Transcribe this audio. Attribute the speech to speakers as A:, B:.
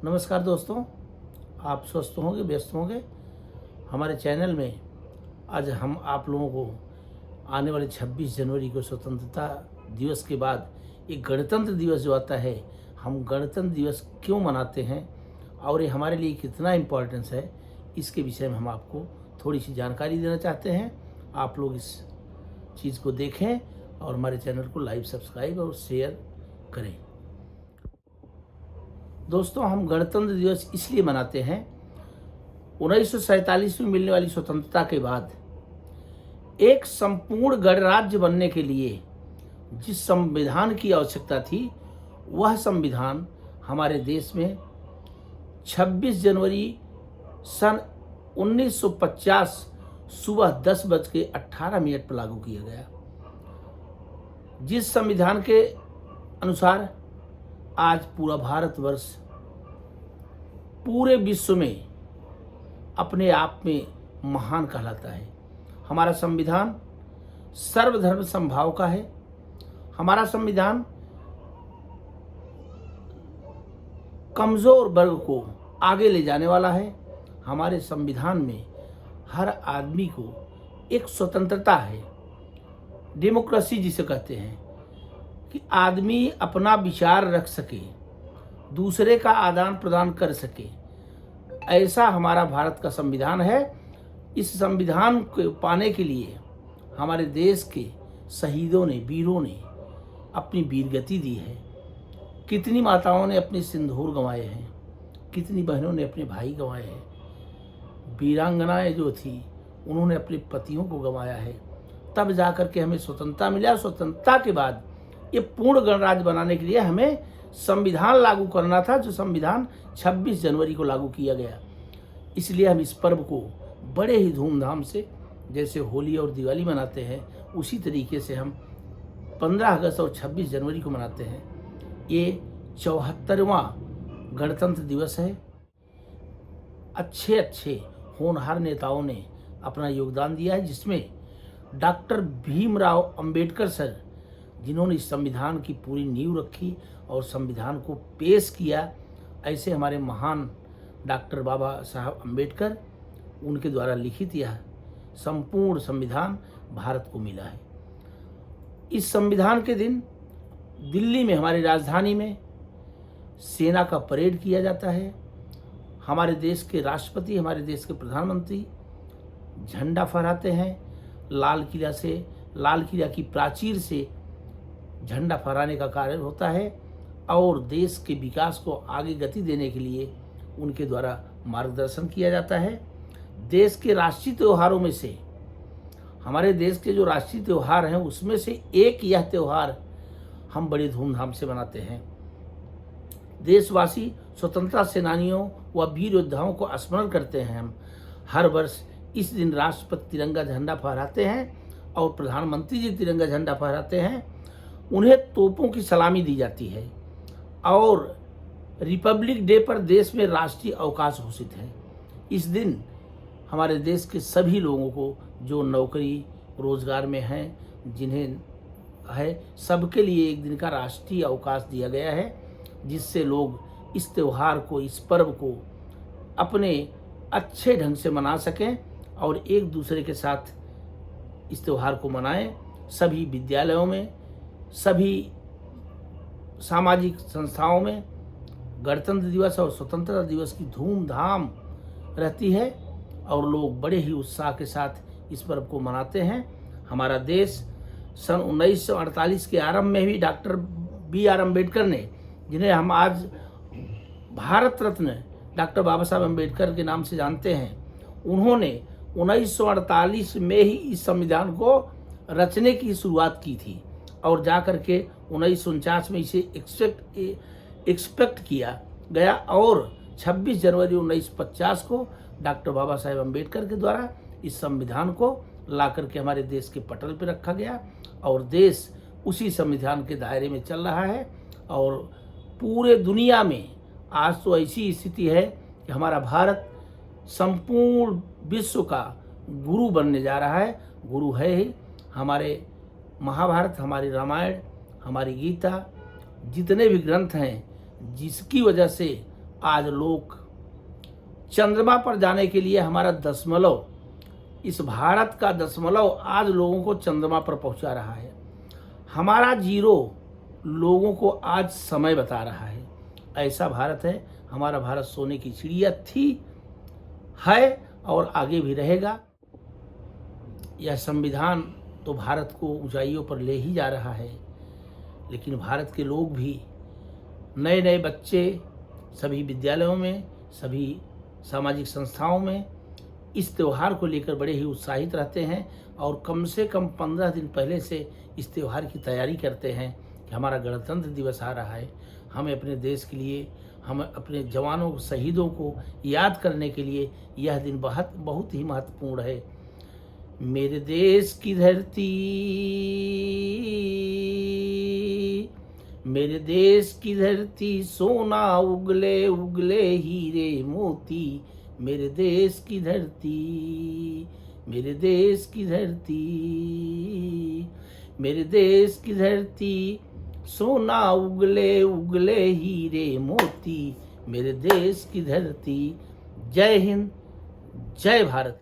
A: नमस्कार दोस्तों, आप स्वस्थ होंगे, व्यस्त होंगे। हमारे चैनल में आज हम आप लोगों को आने वाले 26 जनवरी को स्वतंत्रता दिवस के बाद एक गणतंत्र दिवस जो आता है, हम गणतंत्र दिवस क्यों मनाते हैं और ये हमारे लिए कितना इम्पोर्टेंस है, इसके विषय में हम आपको थोड़ी सी जानकारी देना चाहते हैं। आप लोग इस चीज़ को देखें और हमारे चैनल को लाइक, सब्सक्राइब और शेयर करें। दोस्तों, हम गणतंत्र दिवस इसलिए मनाते हैं, 1947 में मिलने वाली स्वतंत्रता के बाद एक संपूर्ण गणराज्य बनने के लिए जिस संविधान की आवश्यकता थी, वह संविधान हमारे देश में 26 जनवरी सन 1950 सुबह 10:18 पर लागू किया गया। जिस संविधान के अनुसार आज पूरा भारतवर्ष पूरे विश्व में अपने आप में महान कहलाता है। हमारा संविधान सर्वधर्म समभाव का है। हमारा संविधान कमजोर वर्ग को आगे ले जाने वाला है। हमारे संविधान में हर आदमी को एक स्वतंत्रता है, डेमोक्रेसी जिसे कहते हैं, कि आदमी अपना विचार रख सके, दूसरे का आदान प्रदान कर सके। ऐसा हमारा भारत का संविधान है। इस संविधान को पाने के लिए हमारे देश के शहीदों ने, वीरों ने अपनी वीरगति दी है। कितनी माताओं ने अपने सिंदूर गंवाए हैं, कितनी बहनों ने अपने भाई गंवाए हैं। वीरांगनाएं जो थी, उन्होंने अपने पतियों को गंवाया है। तब जाकर के हमें स्वतंत्रता मिला। स्वतंत्रता के बाद ये पूर्ण गणराज्य बनाने के लिए हमें संविधान लागू करना था, जो संविधान 26 जनवरी को लागू किया गया। इसलिए हम इस पर्व को बड़े ही धूमधाम से, जैसे होली और दिवाली मनाते हैं, उसी तरीके से हम 15 अगस्त और 26 जनवरी को मनाते हैं। ये 74वां गणतंत्र दिवस है। अच्छे अच्छे होनहार नेताओं ने अपना योगदान दिया है, जिसमें डॉक्टर भीमराव अंबेडकर सर, जिन्होंने इस संविधान की पूरी नींव रखी और संविधान को पेश किया। ऐसे हमारे महान डॉक्टर बाबा साहब अंबेडकर, उनके द्वारा लिखित यह संपूर्ण संविधान भारत को मिला है। इस संविधान के दिन दिल्ली में, हमारी राजधानी में, सेना का परेड किया जाता है। हमारे देश के राष्ट्रपति, हमारे देश के प्रधानमंत्री झंडा फहराते हैं। लाल किला की प्राचीर से झंडा फहराने का कार्य होता है और देश के विकास को आगे गति देने के लिए उनके द्वारा मार्गदर्शन किया जाता है। देश के राष्ट्रीय त्योहारों में से, हमारे देश के जो राष्ट्रीय त्योहार हैं, उसमें से एक यह त्योहार हम बड़े धूमधाम से मनाते हैं। देशवासी स्वतंत्रता सेनानियों व वीर योद्धाओं को स्मरण करते हैं। हम हर वर्ष इस दिन राष्ट्रपति तिरंगा झंडा फहराते हैं और प्रधानमंत्री जी तिरंगा झंडा फहराते हैं। उन्हें तोपों की सलामी दी जाती है और रिपब्लिक डे पर देश में राष्ट्रीय अवकाश घोषित है। इस दिन हमारे देश के सभी लोगों को, जो नौकरी रोजगार में हैं, जिन्हें है, सबके लिए एक दिन का राष्ट्रीय अवकाश दिया गया है, जिससे लोग इस त्यौहार को, इस पर्व को अपने अच्छे ढंग से मना सकें और एक दूसरे के साथ इस त्यौहार को मनाएं। सभी विद्यालयों में, सभी सामाजिक संस्थाओं में गणतंत्र दिवस और स्वतंत्रता दिवस की धूमधाम रहती है और लोग बड़े ही उत्साह के साथ इस पर्व को मनाते हैं। हमारा देश सन 1948 के आरंभ में भी डॉक्टर BR अम्बेडकर ने, जिन्हें हम आज भारत रत्न डॉक्टर बाबा साहब अम्बेडकर के नाम से जानते हैं, उन्होंने 1948 में ही इस संविधान को रचने की शुरुआत की थी और जाकर के 1949 में इसे एक्सपेक्ट किया गया और 26 जनवरी 1950 को डॉक्टर बाबा साहेब अम्बेडकर के द्वारा इस संविधान को ला करके हमारे देश के पटल पर रखा गया और देश उसी संविधान के दायरे में चल रहा है। और पूरे दुनिया में आज तो ऐसी स्थिति है कि हमारा भारत संपूर्ण विश्व का गुरु बनने जा रहा है। गुरु है ही हमारे महाभारत, हमारी रामायण, हमारी गीता, जितने भी ग्रंथ हैं, जिसकी वजह से आज लोग चंद्रमा पर जाने के लिए हमारा दशमलव, इस भारत का दशमलव आज लोगों को चंद्रमा पर पहुंचा रहा है। हमारा जीरो लोगों को आज समय बता रहा है। ऐसा भारत है हमारा। भारत सोने की चिड़िया थी, है और आगे भी रहेगा। यह संविधान तो भारत को ऊंचाइयों पर ले ही जा रहा है, लेकिन भारत के लोग भी, नए नए बच्चे सभी विद्यालयों में, सभी सामाजिक संस्थाओं में इस त्यौहार को लेकर बड़े ही उत्साहित रहते हैं और कम से कम 15 दिन पहले से इस त्यौहार की तैयारी करते हैं कि हमारा गणतंत्र दिवस आ रहा है। हमें अपने देश के लिए, हम अपने जवानों, शहीदों को याद करने के लिए यह दिन बहुत ही महत्वपूर्ण है। मेरे देश की धरती, मेरे देश की धरती, सोना उगले उगले हीरे मोती। मेरे देश की धरती, मेरे देश की धरती, मेरे देश की धरती, सोना उगले उगले हीरे मोती। मेरे देश की धरती। जय हिंद, जय भारत।